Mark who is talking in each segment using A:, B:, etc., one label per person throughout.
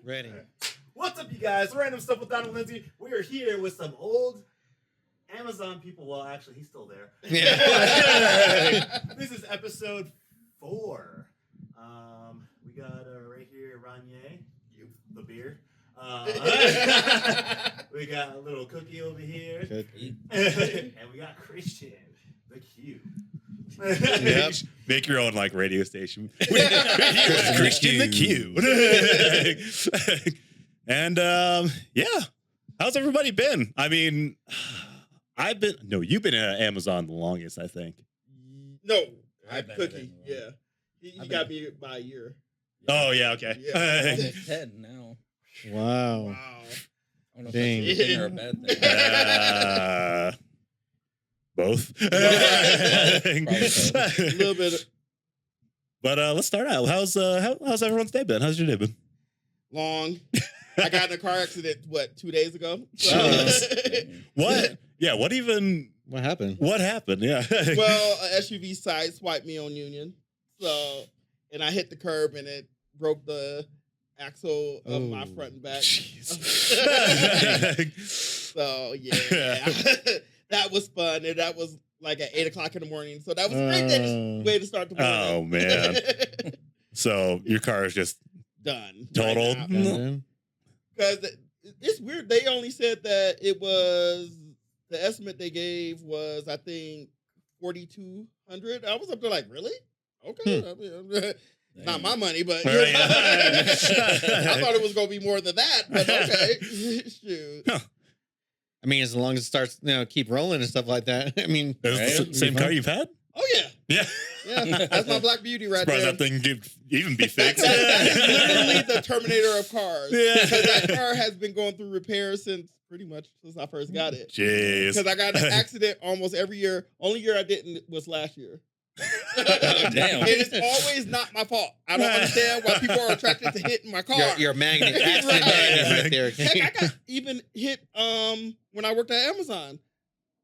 A: Ready.
B: What's up, you guys? Random Stuff with Donovan Lindsay. We are here with some old Amazon people. Well, actually, he's still there.
A: Yeah.
B: This is episode 4. We got right here Ranier, the beer. We got a little cookie over here. And we got Christian, the cube.
C: Yep. Make your own like radio station. Christian the Q. And yeah, how's everybody been? I mean, you've been at Amazon the longest, I think.
D: No, I'm Cookie. Yeah, he got me by a year.
C: Oh yeah, okay.
D: Yeah.
E: Almost 10 now.
A: Wow.
E: I don't know
A: Dang.
E: if that's a good thing or a bad thing.
C: Both.
D: A little bit
C: But let's start out. How's everyone's day been? How's your day been?
D: long. I got in a car accident 2 days ago. So,
C: What? Yeah. What happened? What happened? Yeah.
D: well, an SUV sideswiped me on Union, and I hit the curb and it broke the axle of my front and back. So yeah, that was fun, and that was like at 8:00 in the morning. So that was a great way to start the morning.
C: Oh man! So your car is just
D: Done.
C: totaled.
D: Right, because it's weird. They only said that it was the estimate they gave was, I think, 4,200. I was up there like, really? Okay, I mean, not my money, but
C: Right.
D: I thought it was gonna be more than that. But okay, shoot.
C: Huh.
A: I mean, as long as it starts, keep rolling and stuff like that. I mean,
C: Is it the same car you've had?
D: Oh yeah,
C: Yeah.
D: that's my Black Beauty right
C: Surprised
D: there.
C: that thing could even be fixed.
D: That is literally the Terminator of cars.
C: Yeah.
D: Because that car has been going through repairs since I first got it.
C: Jeez.
D: Because I got in an accident almost every year. Only year I didn't was last year.
E: Damn.
D: And it's always not my fault. I don't understand why people are attracted to hitting my car.
A: you're a magnet. Accident
D: Right.
A: magnet right there.
D: Heck, I got even hit when I worked at Amazon.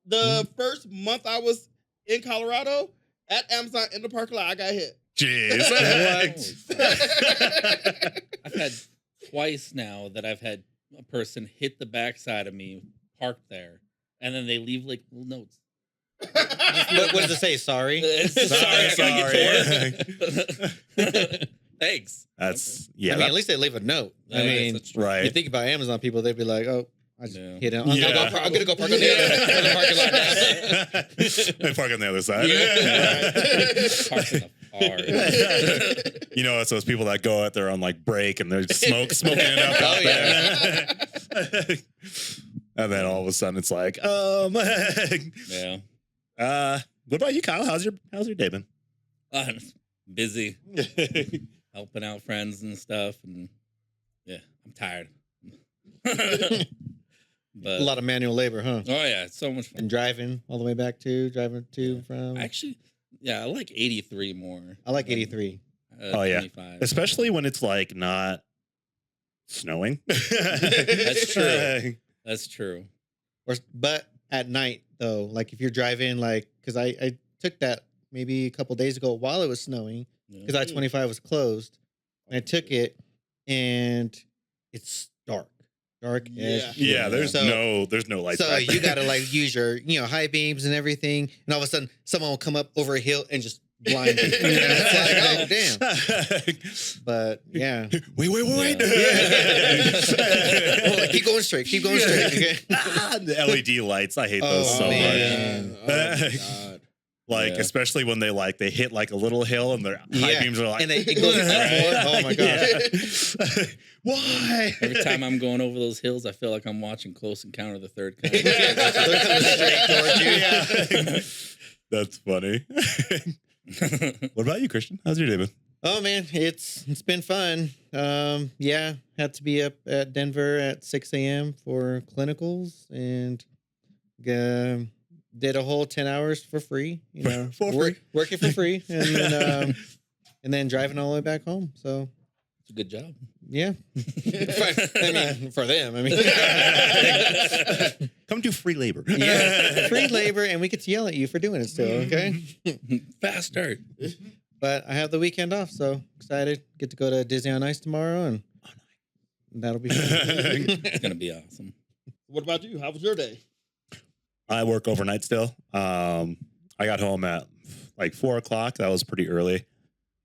D: The first month I was in Colorado at Amazon in the parking lot, I got hit.
C: Jeez.
E: I've had twice now that I've had a person hit the backside of me, parked there, and then they leave like little notes.
A: What does it say? Sorry.
C: Sorry.
E: Thanks.
C: That's
A: I mean, at least they leave a note. I mean,
E: that's true.
C: right.
A: you think about Amazon people, they'd be like, "Oh, I just
E: Yeah.
A: hit him.
C: Yeah.
A: I'm gonna go park on the other parking lot."
C: They park on the other side.
E: Parks in the car.
C: You know, it's those people that go out there on like break and they're smoking it up
A: Oh,
C: out there. And then all of a sudden it's like,
E: Yeah.
C: what about you, Kyle? How's your day been?
E: Busy helping out friends and stuff, and yeah, I'm tired. But
A: A lot of manual labor, huh?
E: oh yeah, it's so much fun.
A: And driving all the way back driving to and from.
E: Actually, yeah, I like 83 more.
A: I like 83.
C: Oh, yeah.
E: 25.
C: Especially when it's like not snowing.
E: That's true. That's true.
A: But at night though, like if you're driving, like because I took that maybe a couple days ago while it was snowing because I-25 was closed, and I took it, and it's dark as shit.
C: Yeah, there's no lights.
A: So
C: back there.
A: you gotta like use your high beams and everything, and all of a sudden someone will come up over a hill and just blind you. It's like, oh damn. But yeah.
C: Wait.
A: Well, like, keep going straight. Keep going straight. Okay?
C: The LED lights, I hate those so
A: man.
C: much.
D: Oh, my God.
C: Like, especially when they hit like a little hill and their high beams are like,
A: and it goes oh my gosh.
C: Why?
E: Every time I'm going over those hills, I feel like I'm watching Close Encounter of the Third Kind.
A: They're coming straight towards you.
C: Yeah. That's funny. What about you, Christian? How's your day been?
A: Oh man, it's been fun. Yeah, had to be up at Denver at 6 a.m. for clinicals, and did a whole 10 hours for free.
C: For free.
A: Working for free, and then driving all the way back home. So
E: It's a good job.
A: yeah, I mean for them. I mean,
C: Come do free labor.
A: yeah, free labor, and we get to yell at you for doing it still. Okay.
E: Faster.
A: But I have the weekend off, so excited. Get to go to Disney on Ice tomorrow, and That'll be
E: It's
A: fun.
E: gonna be awesome.
D: What about you? How was your day?
C: I work overnight still. I got home at like 4 o'clock. That was pretty early.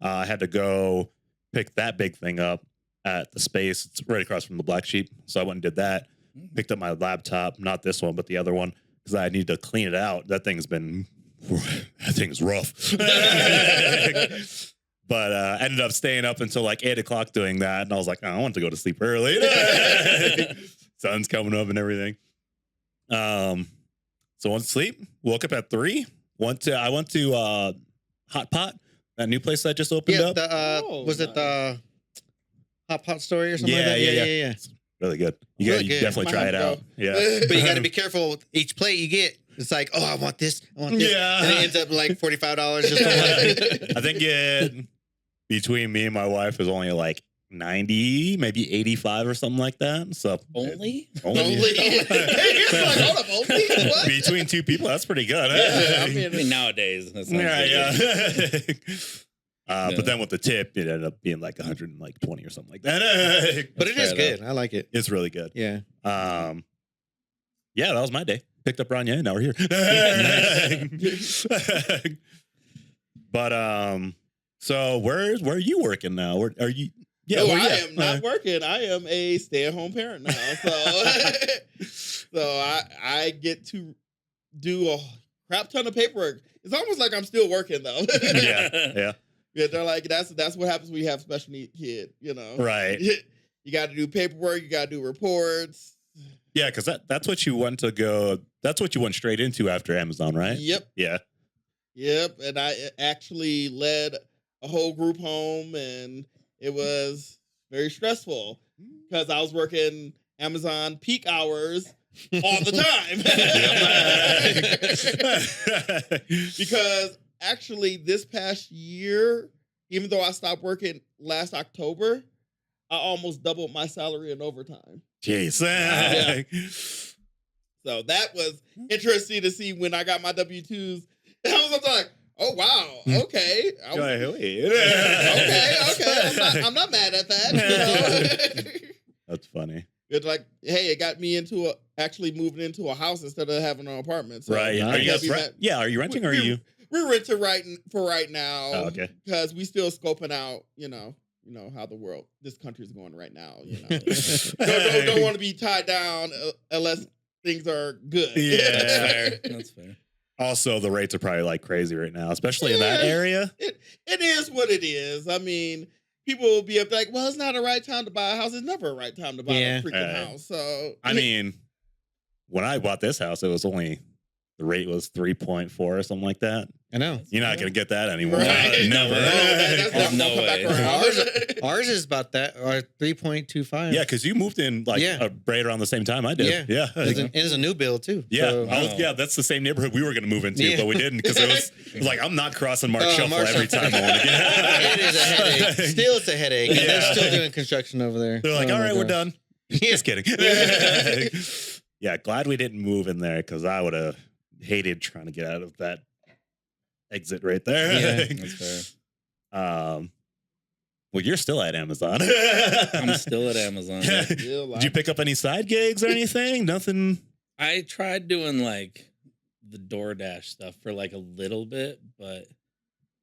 C: I had to go pick that big thing up at the space. It's right across from the Black Sheep. So I went and did that. Picked up my laptop, not this one, but the other one, because I need to clean it out. That thing's rough. But ended up staying up until like 8 o'clock doing that. And I was like, oh, I want to go to sleep early. Sun's coming up and everything. So went to sleep, woke up at 3. I went to Hot Pot, that new place that just opened up.
A: Was it the Hot Pot Story or something
C: Yeah,
A: like that?
C: yeah. It's really good. You
A: Really good.
C: definitely
D: Might
C: try
D: have
C: it
D: to
C: out.
D: go.
C: Yeah.
A: But you got to be careful with each plate you get. It's like, oh, I want this.
C: Yeah.
A: And it ends up like $45 just for one.
C: I think between me and my wife is only like 90, maybe 85 or something like that. So
E: Only?
D: Only. It's like, hold up, only? What?
C: between two people, that's pretty good.
D: Yeah, I
E: I
D: mean,
E: mean, nowadays. That sounds
C: Yeah,
E: pretty good.
C: yeah. But then with the tip, it ended up being like 120 or something like that.
A: But it is good. I like it.
C: It's really good.
A: Yeah.
C: Yeah, that was my day. Picked up Ranier, now we're here. But so where are you working now? Where are you? Yeah,
D: no,
C: where you
D: I
C: at?
D: am not working. I am a stay-at-home parent now. So I get to do a crap ton of paperwork. It's almost like I'm still working though.
C: Yeah.
D: Yeah, they're like, that's what happens when you have a special need kid, you know.
C: Right.
D: You got to do paperwork, you got to do reports.
C: Yeah, because that's what you want to go. That's what you went straight into after Amazon, right?
D: Yep.
C: Yeah.
D: Yep. And I actually led a whole group home, and it was very stressful because I was working Amazon peak hours all the time. Because actually, this past year, even though I stopped working last October, I almost doubled my salary in overtime.
C: Jeez.
D: Yeah. So that was interesting to see when I got my W-2s. I was like, oh, wow, okay. Okay. I'm not mad at that. You know?
C: That's funny.
D: It's like, hey, it got me into actually moving into a house instead of having an apartment. So
C: Right.
A: Nice.
C: Are you guys
D: Happy that-
C: yeah, are you renting or are you?
D: We're renting right now.
C: Oh, okay.
D: Because we still scoping out, you know how this country is going right now. You know, don't want to be tied down unless things are good.
C: Yeah.
E: That's fair. That's fair.
C: Also, the rates are probably like crazy right now, especially in that area.
D: It is what it is. I mean, people will be like, well, it's not a right time to buy a house. It's never a right time to buy a freaking house. So
C: I mean, when I bought this house, it was only the rate was 3.4 or something like that.
A: I know.
C: You're not going to get that anymore.
D: Right.
C: Never.
D: That's
E: Oh,
D: never
E: no
D: gonna come back
E: way.
D: around.
A: Ours is about that, or 3.25.
C: Yeah, because you moved in like right around the same time I did. Yeah.
A: It's a new build too.
C: Yeah,
A: So,
C: that's the same neighborhood we were going to move into,
A: Yeah.
C: but we didn't because it was like, I'm not crossing Mark
A: Oh,
C: Shuffle
A: Mark
C: every
A: Shuffle.
C: time I want to get
A: it is a headache. Still, it's a headache. And they're still doing construction over there.
C: They're like,
A: Oh
C: all
A: my
C: right, we're
A: gosh.
C: done. Just kidding. Yeah, glad we didn't move in there because I would have hated trying to get out of that exit right there.
A: Yeah,
E: That's fair.
C: Well, you're still at Amazon.
E: I'm still at Amazon.
C: Did you pick up any side gigs or anything? Nothing.
E: I tried doing like the DoorDash stuff for like a little bit, but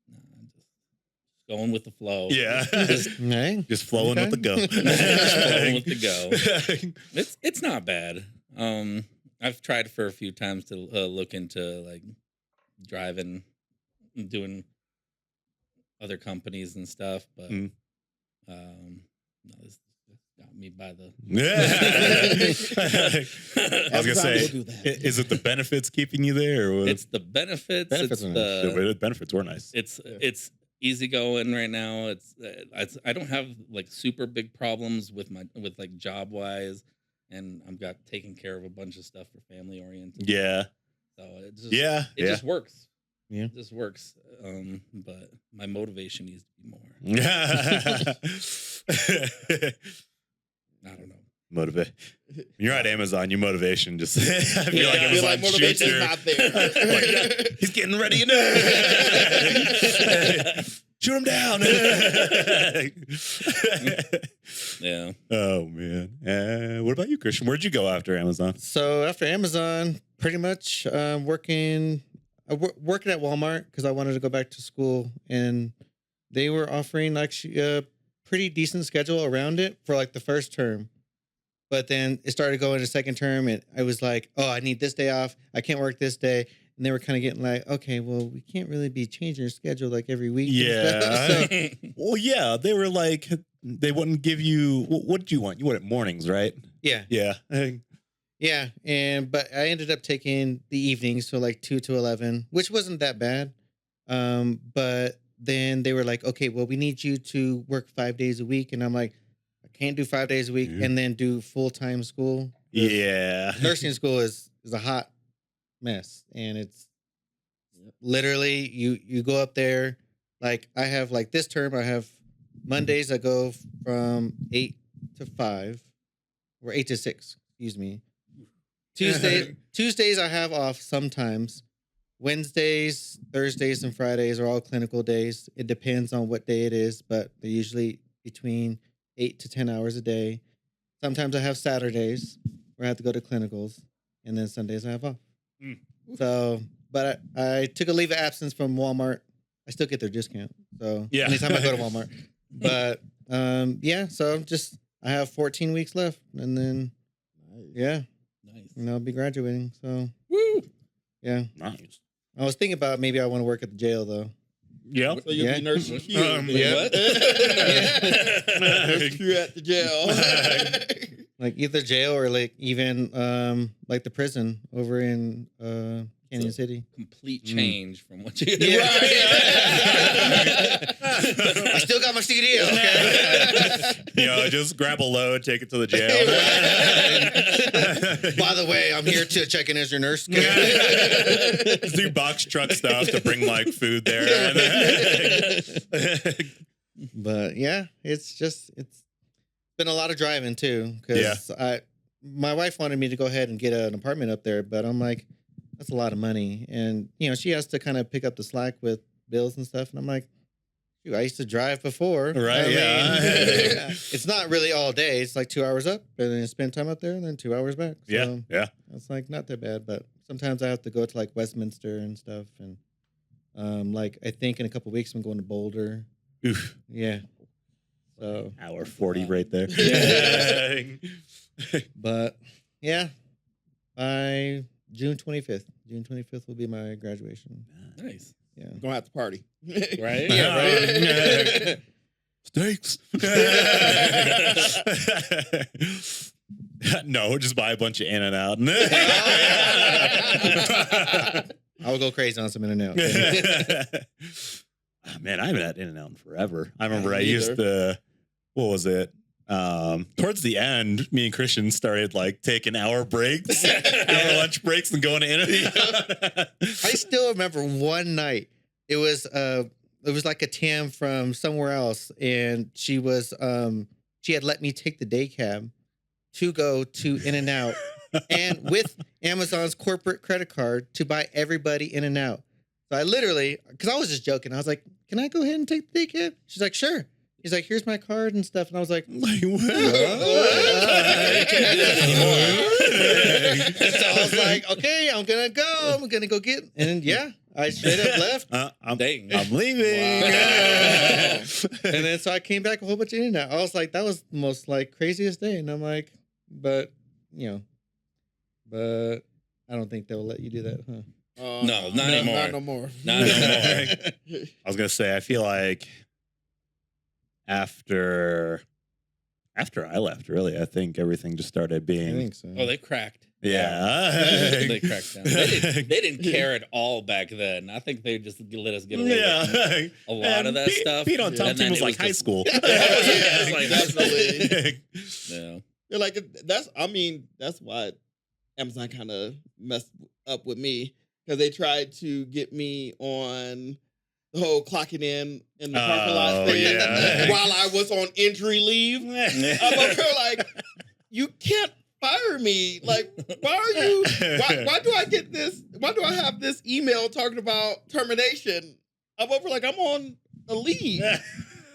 E: just going with the flow.
C: Yeah.
A: Hey.
C: Just flowing with the go.
E: Just flowing with the go. It's not bad. I've tried for a few times to look into like driving, doing other companies and stuff, but no, this got me by the.
C: I was gonna say,
D: will do that.
C: is it the benefits keeping you there? Or what?
E: It's the benefits.
A: Benefits
E: it's
A: are
E: the
C: benefits were nice.
E: it's easy going right now. It's I don't have like super big problems with like job wise, and I've got taking care of a bunch of stuff for family oriented.
C: Yeah.
E: So it just
C: It
E: just works.
A: Yeah.
E: It just works. But my motivation needs to be more. I don't know.
C: Motivate. When you're at Amazon, your motivation just I feel like
E: Yeah.
C: Amazon
D: Like motivation's
C: shoots your-
D: not there.
C: Like, he's getting ready. Shoot him down.
E: Yeah.
C: Oh man. What about you, Christian? Where'd you go after Amazon?
A: So after Amazon, pretty much working at Walmart because I wanted to go back to school, and they were offering actually a pretty decent schedule around it for like the first term. But then it started going to second term, and I was like, oh, I need this day off. I can't work this day. And they were kind of getting like, okay, well, we can't really be changing your schedule like every week.
C: Yeah.
A: So,
C: Well, yeah, they were like, they wouldn't give you, what did you want? You wanted mornings, right?
A: yeah.
C: Yeah.
A: Yeah. But I ended up taking the evenings, so like 2 to 11, which wasn't that bad. But then they were like, okay, well, we need you to work 5 days a week. And I'm like, I can't do 5 days a week and then do full-time school.
C: Yeah.
A: Nursing school is a hot mess, and it's literally you go up there. Like I have like this term, I have Mondays I go from 8 to 5 or 8 to 6, excuse me. Tuesdays I have off sometimes. Wednesdays, Thursdays, and Fridays are all clinical days. It depends on what day it is, but they're usually between 8 to 10 hours a day. Sometimes I have Saturdays where I have to go to clinicals, and then Sundays I have off. So, but I took a leave of absence from Walmart. I still get their discount. So
C: Yeah.
A: anytime I go to Walmart. But yeah, so just I have 14 weeks left, and then yeah,
E: Nice.
A: I'll be graduating. So
E: Woo.
A: yeah,
C: Nice.
A: I was thinking about maybe I want to work at the jail though.
C: Yep.
D: So you'll
A: Yeah.
D: be nursing Q.
A: yeah.
E: What?
D: Nurse Q at the jail.
A: Like either jail or like even like the prison over in Canyon City.
E: Complete change from what you
A: Yeah.
E: Right.
A: I still got my CD. Okay.
C: Just grab a load, take it to the jail.
A: By the way, I'm here to check in as your nurse.
C: Just do box truck stuff to bring like food there.
A: But yeah, it's been a lot of driving too. Because my wife wanted me to go ahead and get an apartment up there, but I'm like, that's a lot of money, and she has to kind of pick up the slack with bills and stuff. And I'm like, I used to drive before,
C: Right, yeah.
A: It's not really all day. It's like 2 hours up, and then spend time up there, and then 2 hours back. So
C: Yeah.
A: it's like not that bad. But sometimes I have to go to like Westminster and stuff, and like I think in a couple weeks I'm going to Boulder.
C: Oof.
A: Yeah. So,
C: Hour 40 right there.
A: but yeah, by June 25th. June 25th will be my graduation.
E: Nice.
A: Yeah.
D: Gonna have to party.
E: Right?
A: Yeah, right.
C: Steaks. No, just buy a bunch of In-N-Out.
A: I will go crazy on some In-N-Out.
C: Man, I haven't had In-N-Out in forever. I remember I
D: Me
C: used
D: either.
C: to, what was it? Towards the end, me and Christian started like taking hour breaks, hour lunch breaks, and going to In-N-Out.
A: I still remember one night. It was like a Tam from somewhere else, and she had let me take the day cab to go to In-N-Out, and with Amazon's corporate credit card to buy everybody In-N-Out. So I literally, because I was just joking, I was like, "Can I go ahead and take the day cab?" She's like, "Sure." He's like, "Here's my card and stuff," and I was like,
C: Like,
A: You can't do this anymore. And so I was like, okay, I'm gonna go get, and yeah, I straight up left.
C: I'm
E: Dang.
C: leaving.
D: Wow.
A: And then so I came back a whole bunch of In-N-Out. I was like, that was the most like craziest day. And I'm like, but I don't think they'll let you do that, huh?
E: No, not anymore.
D: Not no more.
E: Not no more.
C: I was gonna say, I feel like after I left, really, I think everything just started
A: I
C: being
A: think so.
E: Oh, they cracked.
C: yeah.
E: They cracked down. They didn't care at all back then. I think they just let us get away with
C: Yeah.
E: a lot of that stuff.
C: Pete on Tom
E: And
C: Team
E: then
C: was
E: it
C: like high
E: just-
C: school.
E: Yeah, it was like
D: Definitely.
E: Yeah.
D: You're like that's. I mean, that's why Amazon kind of messed up with me because they tried to get me on the whole clocking in the parking lot
C: Oh,
D: thing
C: yeah.
D: while I was on injury leave. I'm over here like, you can't fire me. Like, why are you? Why do I get this? Why do I have this email talking about termination? I'm over like I'm on a leave.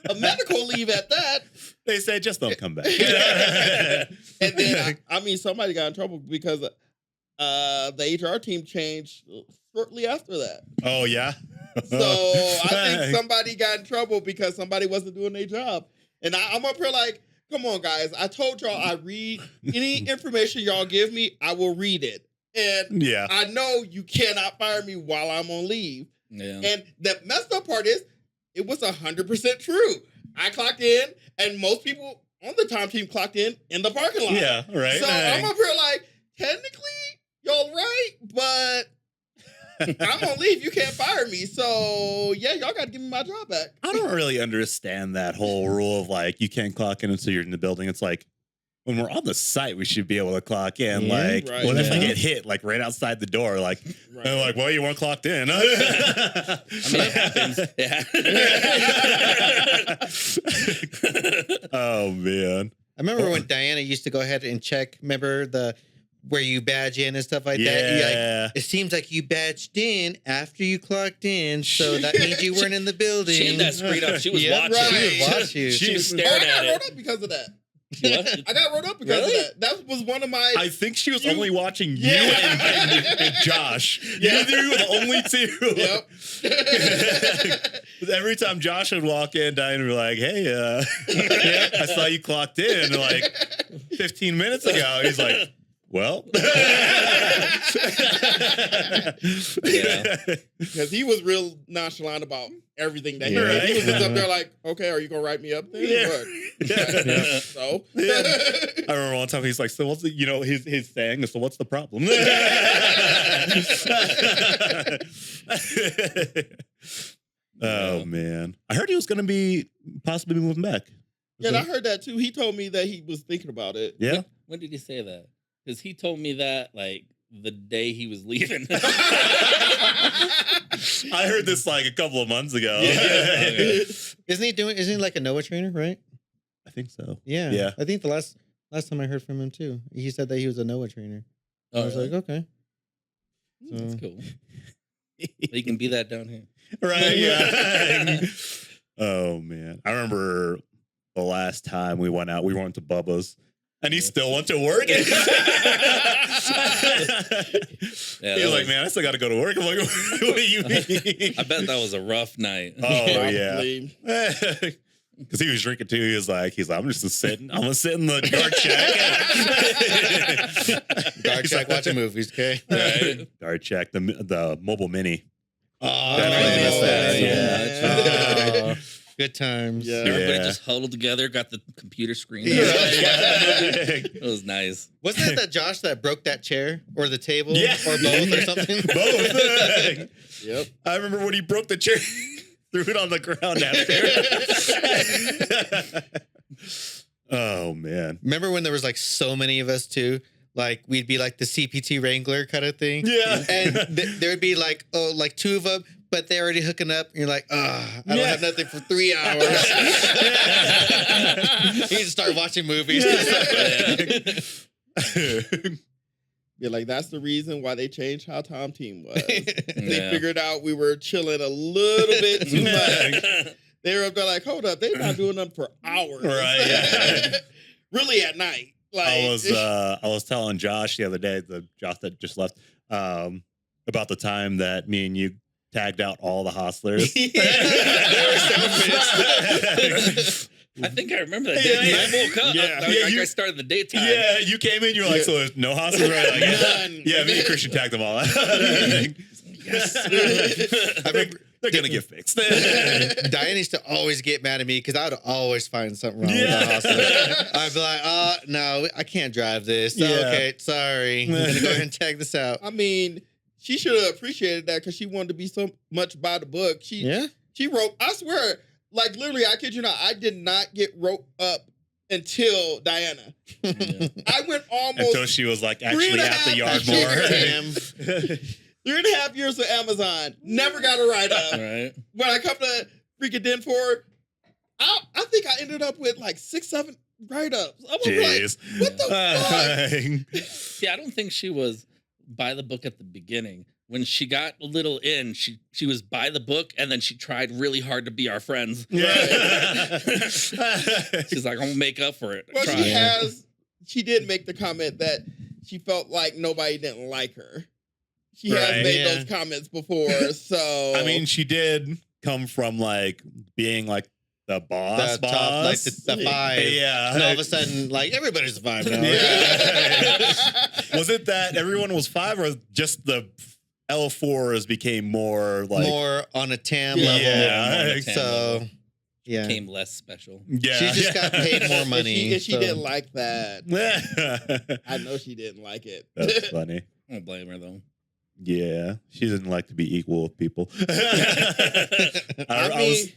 D: a medical leave at that.
C: They said just don't come back.
D: And then I mean, somebody got in trouble because the HR team changed shortly after that.
C: Oh yeah.
D: So I think somebody got in trouble because somebody wasn't doing their job. And I'm up here like, come on, guys. I told y'all I read any information y'all give me, I will read it. And
C: Yeah.
D: I know you cannot fire me while I'm on leave.
E: Yeah.
D: And the messed up part is, it was 100% true. I clocked in, and most people on the time team clocked in the parking lot.
C: Yeah. Right.
D: So I'm up here like, technically, y'all right, but I'm on leave. You can't fire me. So yeah, y'all got to give me my job back.
C: I don't really understand that whole rule of like you can't clock in until you're in the building. It's like when we're on the site, we should be able to clock in.
A: Yeah,
C: like,
D: right.
C: what if I
A: Yeah.
C: get hit like right outside the door? Like,
D: Right.
C: they're like, well, you weren't clocked in.
E: I mean, it happens. Yeah.
C: Oh man.
A: I remember when Diana used to go ahead and check. Remember the where you badge in and stuff like that. You, like,
C: Yeah.
A: it seems like you badged in after you clocked in, so that means you weren't in the building.
E: She had that screen up. She was
A: Yeah,
E: watching.
A: right. She would watch you.
E: She was
D: Oh,
E: staring
D: I got
E: at
D: wrote
E: it.
D: up because of that.
E: What?
D: I got wrote up because
E: Really?
D: of that. That was one of my.
C: I think she was
D: You-
C: only watching you
D: Yeah.
C: and Josh.
D: Yeah.
C: You were the only two.
D: Yep.
C: Every time Josh would walk in, Diane would be like, hey, I saw you clocked in like 15 minutes ago. He's like, well.
E: Yeah.
D: Because he was real nonchalant about everything that he
C: Yeah.
D: did. He was just up
A: Yeah.
D: there like, okay, are you going to write me up then?
C: Yeah.
D: What?
C: Yeah.
D: So?
C: Yeah. I remember one time he's like, so what's the, his saying is, so what's the problem? Oh, man. I heard he was going to be possibly moving back.
D: Yeah, and I heard that too. He told me that he was thinking about it.
C: Yeah.
E: When did he say that? Because he told me that like the day he was leaving.
C: I heard this like a couple of months ago.
E: Yeah.
A: Isn't he like a Noah trainer, right?
C: I think so.
A: Yeah.
C: Yeah.
A: I think the last time I heard from him too, he said that he was a Noah trainer. I was
E: really?
A: like, okay.
E: That's cool. He can be that down here.
C: Right. Yeah. Oh man. I remember the last time we went out, we went to Bubba's. And he still went to work.
E: Yeah,
C: He
E: that
C: was like,
E: was-
C: man, I still got to go to work. I'm like, what do you mean?
E: I bet that was a rough night.
C: Oh, yeah.
D: Probably.
C: Because he was drinking too. He was like, I'm just sitting. I'm going to sit in the dark shack.
A: Dark Shack watching movies, okay?
E: Right.
C: Dark shack, the mobile mini.
A: Oh,
C: Definitely miss that,
A: yeah.
E: yeah.
A: Good times.
D: Yeah.
E: Everybody
C: Yeah.
E: just huddled together, got the computer screen.
A: Yeah.
E: It was nice.
A: Wasn't it that Josh that broke that chair or the table
C: Yeah.
A: or both or something?
C: Both.
D: Yep.
C: I remember when he broke the chair, threw it on the ground after. Oh, man.
A: Remember when there was like so many of us too? Like we'd be like the CPT Wrangler kind of thing.
C: Yeah.
A: And there would be like, like two of them, but they're already hooking up. And you're like, I don't have nothing for 3 hours. You need to start watching movies.
D: Yeah, like that's the reason why they changed how Tom Team was. They
E: Yeah.
D: figured out we were chilling a little bit too much. They were up there like, hold up, they're not doing them for hours.
C: Right, yeah.
D: Really at night. Like
C: I was telling Josh the other day, the Josh that just left, about the time that me and you tagged out all the hostlers.
A: They were so pissed.
E: I think I remember that
C: Yeah,
E: day.
C: yeah.
E: I woke up.
C: Yeah.
E: Like,
C: Yeah,
E: like
C: you-
E: I started the daytime.
C: Yeah, you came in, you were like, so there's no hostlers? Right? Like,
D: None.
C: yeah, me and Christian tagged them all out.
A: Yes. I remember
C: They're going to get fixed.
A: Diane used to always get mad at me because I would always find something wrong with the hospital. I'd be like, no, I can't drive this.
C: Yeah.
A: Okay, sorry. I'm going to go ahead and tag this out.
D: I mean, she should have appreciated that because she wanted to be so much by the book.
A: Yeah?
D: She wrote, I swear, like literally, I kid you not, I did not get roped up until Diana.
E: Yeah.
D: I went almost
C: Until she was like actually at the yard
D: Three and a half
C: more.
D: years. 3.5 years with Amazon. Never got a write up.
E: Right.
D: When I come to freaking Denford, I think I ended up with like 6-7 write ups. I was
C: Jeez.
D: like, what the fuck?
E: See, I don't think she was by the book at the beginning. when she got a little in, she was by the book, and then she tried really hard to be our friends.
C: Yeah.
E: She's like, I'm gonna make up for it.
D: Well,
E: Try.
D: she did make the comment that she felt like nobody didn't like her. She
C: Right,
D: has made
A: yeah.
D: those comments before, so
C: I mean, she did come from like being like the boss,
A: The top, like the five.
C: Yeah.
A: And all of a sudden, like everybody's a five now.
C: Yeah. Was it that everyone was 5, or just the L4s became more like
A: More on a TAM
D: Yeah.
A: level.
C: Yeah.
A: So, yeah.
E: Became less special.
C: Yeah.
A: She just got paid more money.
D: If she
A: so-
D: didn't like that,
C: That's
D: I know she didn't like it.
C: funny.
E: I don't blame her though.
C: Yeah, she didn't like to be equal with people.
D: I mean,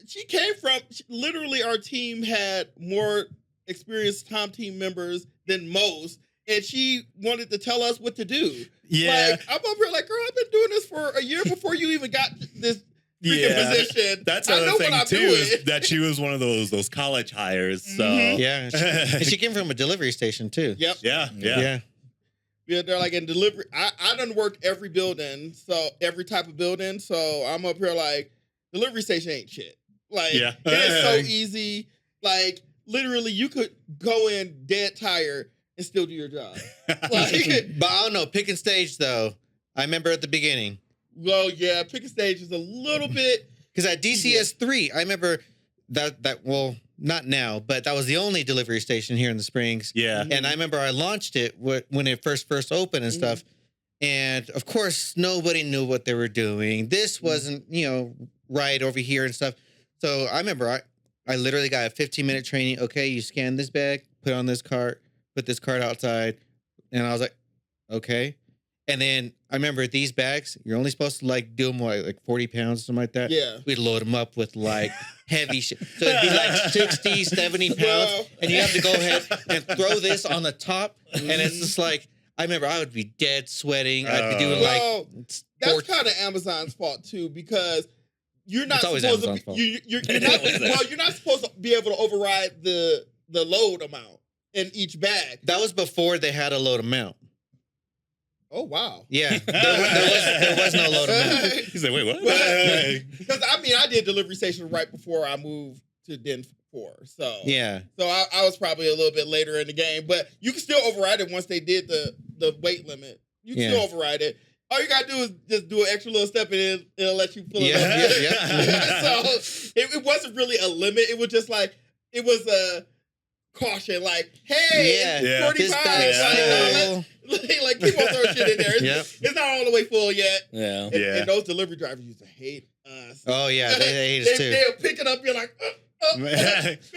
D: she came from literally our team had more experienced Tom team members than most, and she wanted to tell us what to do.
C: yeah,
D: Like, I'm up here like, girl, I've been doing this for a year before you even got this freaking position.
C: That's
D: I
C: another
D: know
C: thing
D: what I'm
C: too,
D: doing.
C: is that she was one of those college hires. So
D: Mhm.
A: Yeah. And she came from a delivery station, too.
D: Yep.
C: yeah.
D: Yeah, they're like in delivery. I done worked every building, so every type of building. So I'm up here like, delivery station ain't shit. Like,
C: Yeah.
D: it is so easy. Like, literally, you could go in dead tired and still do your job. Like,
A: But I don't know. Pick and stage, though. I remember at the beginning.
D: well, yeah, pick a stage is a little bit.
A: Because at DCS3, I remember well, not now, but that was the only delivery station here in the Springs.
C: Yeah.
A: And I remember I launched it when it first opened and stuff. And of course, nobody knew what they were doing. This wasn't, right over here and stuff. So I remember I literally got a 15-minute training. Okay, you scan this bag, put it on this cart, put this cart outside. And I was like, okay. And then I remember these bags, you're only supposed to like do them like 40 pounds, something like that.
D: Yeah.
A: We'd load them up with like heavy shit. So it'd be like 60, 70 pounds.
D: Well.
A: And you have to go ahead and throw this on the top. And it's just like, I remember I would be dead sweating. I'd be doing
D: Well, that's
A: four-
D: kind of Amazon's fault too, because you're not
A: It's always
D: supposed to.
A: Amazon's fault.
D: You're not. Well, you're not supposed to be able to override the load amount in each bag.
A: that was before they had a load amount.
D: Oh wow.
A: Yeah. There was no load amount.
C: He's like, wait, what?
D: Because I mean, I did delivery station right before I moved to Den 4, so
A: Yeah.
D: So I was probably a little bit later in the game, but you can still override it once they did the weight limit. You can
A: Yeah.
D: still override it. All you gotta do is just do an extra little step, and it'll let you pull it
A: Yeah,
D: up.
A: yeah.
D: So it wasn't really a limit. It was just like it was a caution, like, hey,
A: Yeah.
C: Yeah.
D: 45.
A: This bag's
D: Like, like keep on throwing shit in there. It's not all the way full yet.
E: Yeah.
C: Yeah.
D: And those delivery drivers used to hate us.
A: Oh, yeah. They hate us too.
D: They'll pick it up. You're like, you're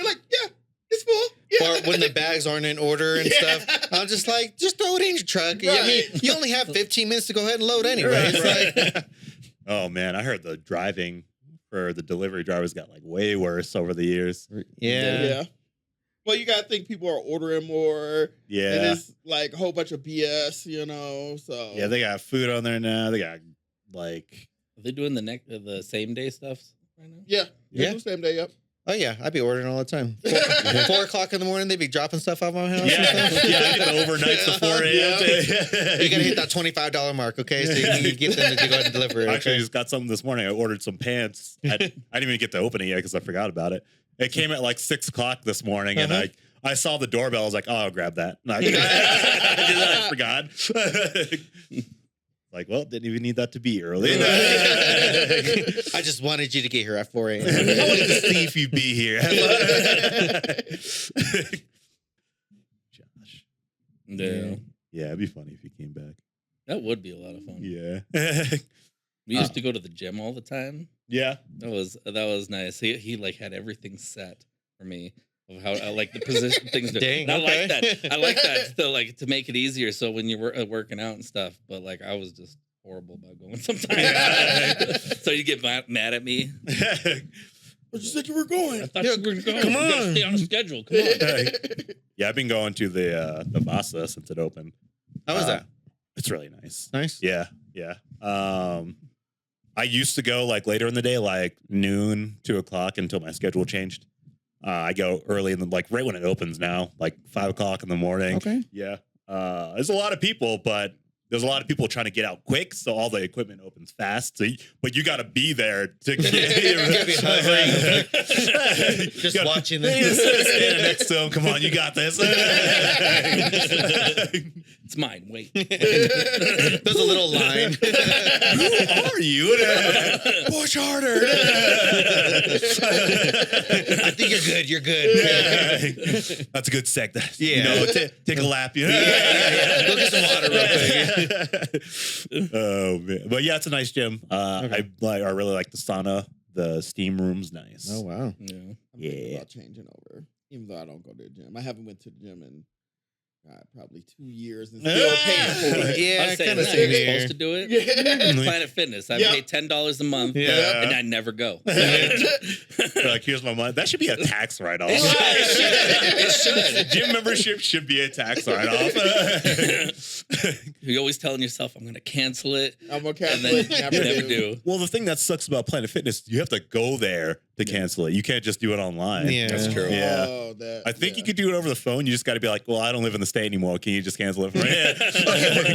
D: like, yeah, it's full. Yeah.
A: Or when the bags aren't in order and
D: Yeah.
A: stuff, I'm just like, just throw it in your truck. I mean,
D: Right.
A: you only have 15 minutes to go ahead and load anyway.
C: Right. Oh man, I heard the driving for the delivery drivers got like way worse over the years.
A: Yeah.
D: Well, you gotta think people are ordering more. And
C: Yeah.
D: it's like a whole bunch of BS, so
C: Yeah, they got food on there now. They got like
E: Are they doing the same day stuff right now?
D: yeah.
A: Yeah.
D: The same day, yep.
A: Oh, yeah. I'd be ordering all the time. 4 o'clock in the morning, they'd be dropping stuff off my house.
C: yeah,
A: and stuff.
C: yeah, they get the overnights to 4 a.m.
A: You got to hit that $25 mark, okay? So you can get them to go ahead and deliver it.
C: I actually
A: Okay?
C: just got something this morning. I ordered some pants. I didn't even get to open it yet because I forgot about it. It came at like 6 o'clock this morning, and I saw the doorbell. I was like, "Oh, I'll grab that." And I forgot. Like, well, didn't even need that to be early.
A: I just wanted you to get here at 4 a.m.
C: I wanted to see if you'd be here. Josh.
E: Yeah.
C: Yeah, it'd be funny if he came back.
E: That would be a lot of fun.
C: Yeah.
E: We used to go to the gym all the time.
C: Yeah.
E: That was nice. He like had everything set for me of how I like the position things.
A: Dang,
E: I
A: okay.
E: like that. I like that to make it easier. So when you were working out and stuff, but like I was just horrible about going sometimes. So you get mad at me.
D: But you said you were going.
E: I thought you were going.
A: come
E: You gotta
A: on.
E: stay on a schedule. Come on.
C: Yeah, I've been going to the Vasa since it opened.
A: How was that?
C: It's really nice.
A: Nice?
C: Yeah, yeah. I used to go like later in the day, like noon, 2 o'clock, until my schedule changed. I go early in the like right when it opens now, like 5 o'clock in the morning.
A: Okay.
C: Yeah. There's a lot of people, but there's a lot of people trying to get out quick, so all the equipment opens fast. So but you got to be there to get
A: be hovering. Just watching this.
C: Standing next to him. Come on, you got this.
E: It's mine. Wait.
A: There's a little line.
C: Who are you? Push harder.
A: I think you're good. You're good.
C: That's a good sec.
A: Yeah.
C: You know, take a lap. You know?
A: Go get some water real quick.
C: Oh man, but yeah, it's a nice gym.
A: Okay.
C: I really like the sauna. The steam room's nice.
A: Oh wow.
E: Yeah.
D: I'm
C: Yeah.
D: thinking about changing over, even though I don't go to the gym. I haven't went to the gym in probably 2 years and still paying for it.
A: Yeah,
E: I was saying,
A: kinda
E: no,
A: same
E: you're
A: here.
E: supposed to do it.
D: Yeah.
E: Planet Fitness. I
D: Yeah.
E: pay $10 a month,
A: Yeah.
E: and I never go.
C: Like, here's my money. That should be a tax write-off.
E: It should.
C: Gym membership should be a tax write-off.
E: You're always telling yourself, "I'm going to cancel it,"
D: I'm gonna
E: and
D: cancel
E: then
D: it.
E: you
D: Never
E: never
D: do.
E: do.
C: Well, the thing that sucks about Planet Fitness, you have to go there to cancel it. You can't just do it online.
A: Yeah.
E: That's true.
C: Yeah.
D: Oh, that,
C: I think
D: yeah.
C: you could do it over the phone. You just got to be like, well, I don't live in the state anymore. Can you just cancel it for me?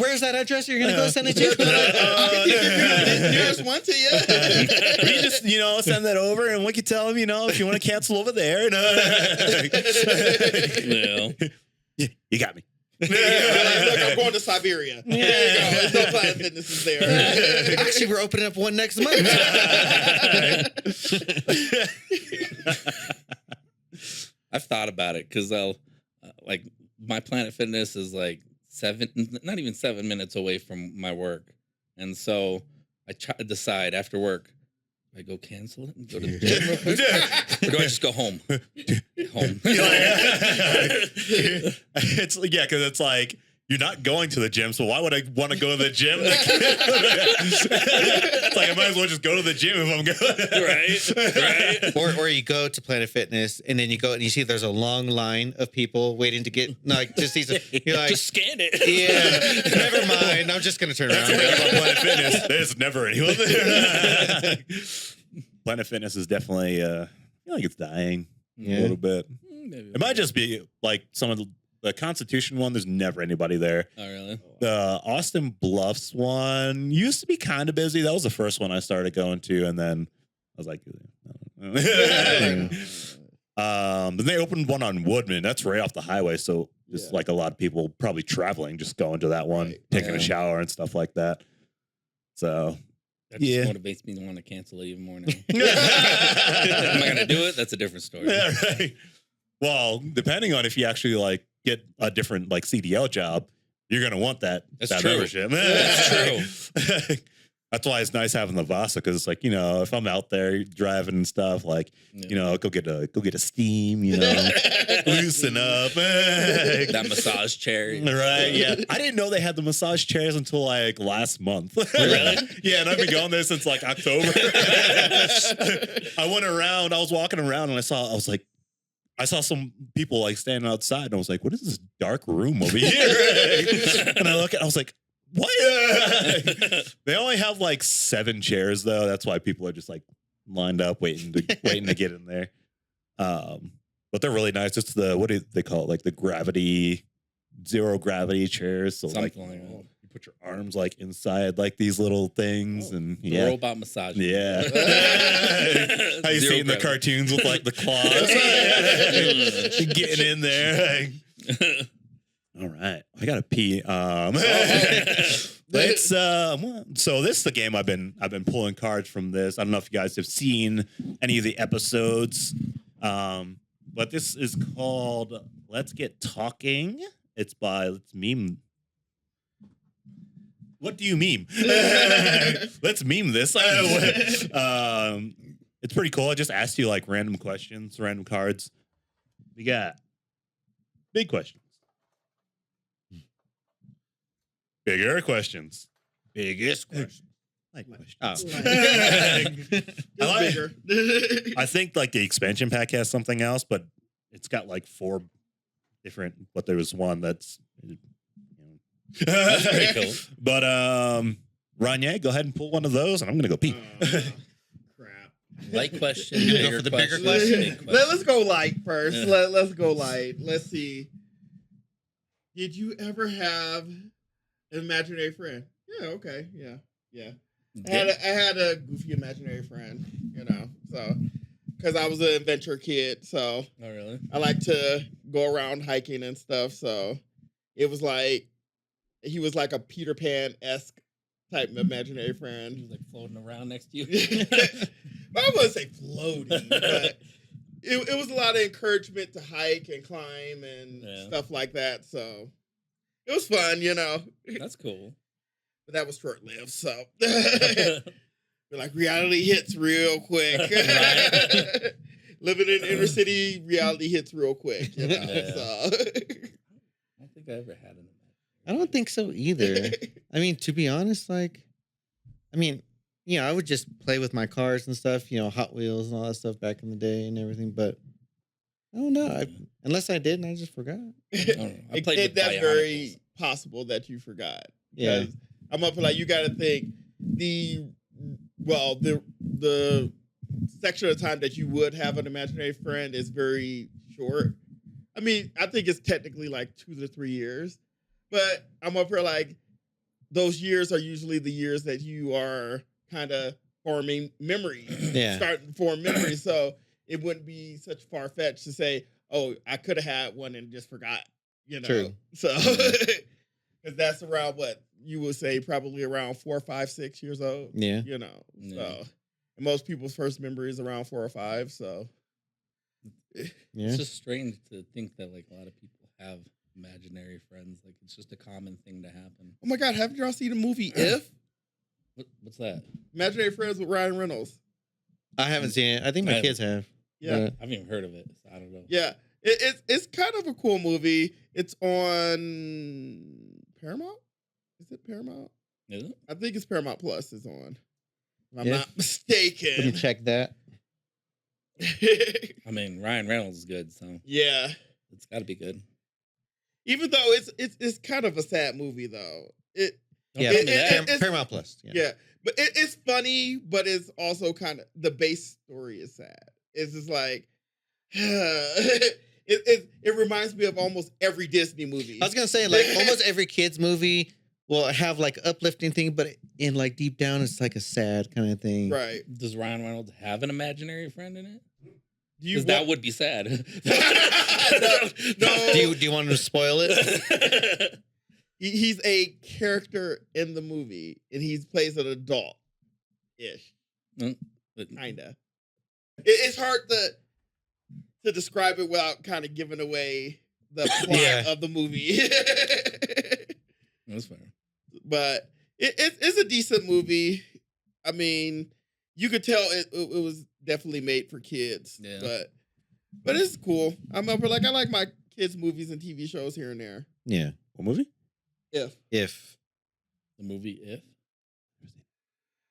A: Where's that address? You're gonna go send it to?
D: The nearest one to you.
C: We just, send that over and we can tell them, if you want to cancel over there.
E: Yeah.
C: You got me.
D: You're like, look, I'm going to Siberia. There you go. There's no Planet Fitness is there.
A: Actually, we're opening up one next month.
E: I've thought about it because I'll like my Planet Fitness is like not even 7 minutes away from my work, and so I try to decide after work. Do I go cancel it and go to the gym real quick? Or do I just go home? Home.
C: It's because it's like you're not going to the gym, so why would I want to go to the gym? It's like I might as well just go to the gym if I'm going.
E: Right.
A: Or you go to Planet Fitness and then you go and you see there's a long line of people waiting to get just these. You're like,
E: Just scan it.
A: yeah, never mind. I'm just gonna turn
C: That's
A: around.
C: the thing about Planet Fitness. There's never anyone there. Planet Fitness is definitely, I feel like it's dying
A: Yeah.
C: a little bit.
E: Maybe.
C: It might just be like some of the Constitution one. There's never anybody there.
E: Oh, really?
C: The Austin Bluffs one used to be kind of busy. That was the first one I started going to, and then I was like, then they opened one on Woodman. That's right off the highway, so just like a lot of people probably traveling, just going to that one, taking a shower and stuff like that. So
E: That just motivates me to want to cancel it even more now. Am I going to do it? That's a different story.
C: Yeah, right. Well, depending on if you actually like get a different like CDL job, you're gonna want that
E: true.
C: membership.
E: That's true.
C: That's why it's nice having the Vasa, because it's like, if I'm out there driving and stuff, like, go get a steam, loosen up.
E: That massage chair.
C: Right, yeah. I didn't know they had the massage chairs until like last month.
E: Really?
C: Yeah, and I've been going there since like October. I was walking around and I saw some people like standing outside, and I was like, what is this dark room over here? And I was like, what? They only have like 7 chairs though. That's why people are just like lined up waiting to get in there. But they're really nice. It's what do they call it? Like the zero gravity chairs. So
E: Something
C: like
E: like that.
C: you put your arms like inside like these little things, and
E: The robot massage.
C: yeah. How you see it in the cartoons with like the claws getting in there. All right, I gotta pee. Let's. So this is the game I've been pulling cards from this. I don't know if you guys have seen any of the episodes, but this is called Let's Get Talking. It's by Let's Meme. What do you meme? Let's meme this. It's pretty cool. I just asked you like random questions, random cards. We got big questions. Bigger questions. Biggest questions. Like questions.
D: Bigger.
C: I think like the expansion pack has something else, but it's got like 4 different. But there was one that's.
E: That's pretty cool.
C: But Ranier, go ahead and pull one of those, and I'm gonna go pee.
D: Crap.
E: Light question.
A: You gonna go for the bigger question?
E: Big question.
D: Let's go light first.
E: Yeah.
D: Let's go light. Let's see. Did you ever have An imaginary friend. Yeah, okay. Yeah. Yeah. I
E: Did-
D: had a goofy imaginary friend, you know, so because I was an adventure kid, so
E: Oh, really?
D: I like to go around hiking and stuff. So it was like he was like a Peter Pan-esque type of imaginary
E: He
D: friend.
E: was like floating around next to you.
D: I wouldn't say floating, but it was a lot of encouragement to hike and climb and stuff like that. So it was fun, you know.
E: That's cool.
D: But that was short lived, so but like reality hits real quick.
E: Right.
D: Living in inner city, reality hits real quick. You know?
E: Yeah.
D: So
E: I don't think I ever had an
A: I don't think so either. I mean, to be honest, like, I mean, I would just play with my cars and stuff, Hot Wheels and all that stuff back in the day and everything. But I don't know. Unless I did and I just forgot.
E: I played with
D: that's
E: Bionicles.
D: very possible that you forgot.
A: Yeah.
D: Because I'm up for like you got to think the section of time that you would have an imaginary friend is very short. I mean, I think it's technically like 2 to 3 years, but I'm up for like those years are usually the years that you are kind of forming memories, starting to form memories. So it wouldn't be such far fetched to say, "Oh, I could have had one and just forgot." You know,
A: True.
D: So because that's around what you would say, probably around 4, 5, 6 years old.
A: Yeah.
D: You know,
E: Yeah.
D: so and most people's first memory is around 4 or 5. So
A: Yeah.
E: It's just strange to think that like a lot of people have imaginary friends. Like it's just a common thing to happen.
D: oh my God, haven't y'all seen the movie If?
E: What's that?
D: Imaginary Friends with Ryan Reynolds.
A: I haven't seen it. I think my kids have.
D: Yeah.
A: but-
E: I haven't even heard of it. So I don't know.
D: Yeah, it's kind of a cool movie. It's on Paramount. Is it Paramount?
E: Is it?
D: I think it's Paramount Plus is on. If I'm
A: Yeah.
D: not
A: Let me
D: mistaken.
A: check that.
E: I mean, Ryan Reynolds is good, so
D: Yeah,
E: it's got to be good.
D: even though it's kind of a sad movie though.
E: Don't
A: Yeah.
E: tell me that.
D: it's-
A: Paramount Plus.
D: Yeah, but it's funny, but it's also kind of the base story is sad. It's just like it reminds me of almost every Disney movie.
A: I was gonna say, like, almost every kids movie will have like uplifting thing, but in like deep down, it's like a sad kind of thing.
D: Right?
E: Does Ryan Reynolds have an imaginary friend in it?
D: Do you
E: Because that would be sad.
D: No.
A: Do you want to spoil it?
D: He's a character in the movie, and he plays an adult ish, kinda. It's hard to describe it without kind of giving away the plot
A: Yeah.
D: of the movie.
E: That's fair.
D: But it's a decent movie. I mean, you could tell it was definitely made for kids.
E: Yeah.
D: But it's cool. I'm up for like I like my kids' movies and TV shows here and there.
A: Yeah.
C: What movie?
A: If
E: The movie If.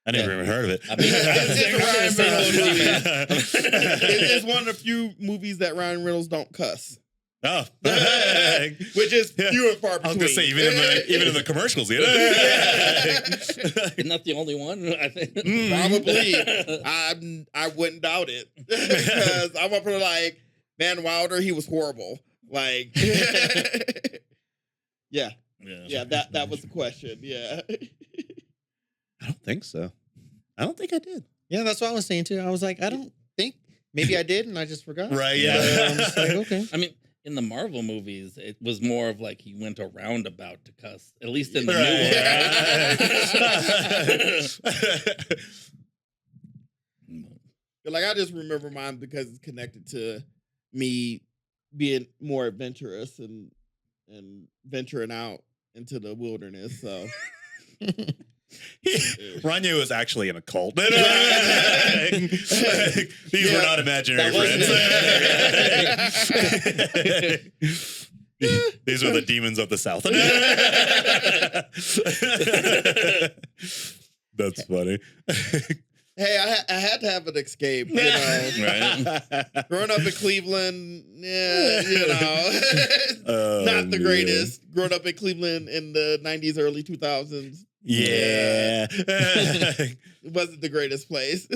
C: I never even heard of it.
E: I mean,
D: It's a Ryan
E: Reynolds
D: It's one of the few movies that Ryan Reynolds don't cuss,
C: Oh,
D: which is few and far
C: I was
D: between.
C: gonna say even in the commercials, you know?
E: Isn't that the only one? I think
D: Probably. I wouldn't doubt it because I'm up for like Van Wilder. He was horrible. Like, yeah, that was the question. Yeah,
C: I don't think so. I don't think I did.
A: yeah, that's what I was saying too. I was like, I don't think maybe I did and I just forgot.
C: Right,
A: But
C: yeah.
A: I'm just like, okay.
E: I mean, in the Marvel movies, it was more of like he went around about to cuss. At least in the new one.
D: like I just remember mine because it's connected to me being more adventurous and venturing out into the wilderness. So.
C: Ranier was actually in a cult. These were not imaginary
E: That
C: friends. These were the demons of the South. That's funny.
D: Hey, I had to have an escape, you know.
E: Right?
D: Growing up in Cleveland, yeah, you know, not the
C: man.
D: greatest. Growing up in Cleveland in the 90s, early 2000s,
C: Yeah.
D: it wasn't the greatest place.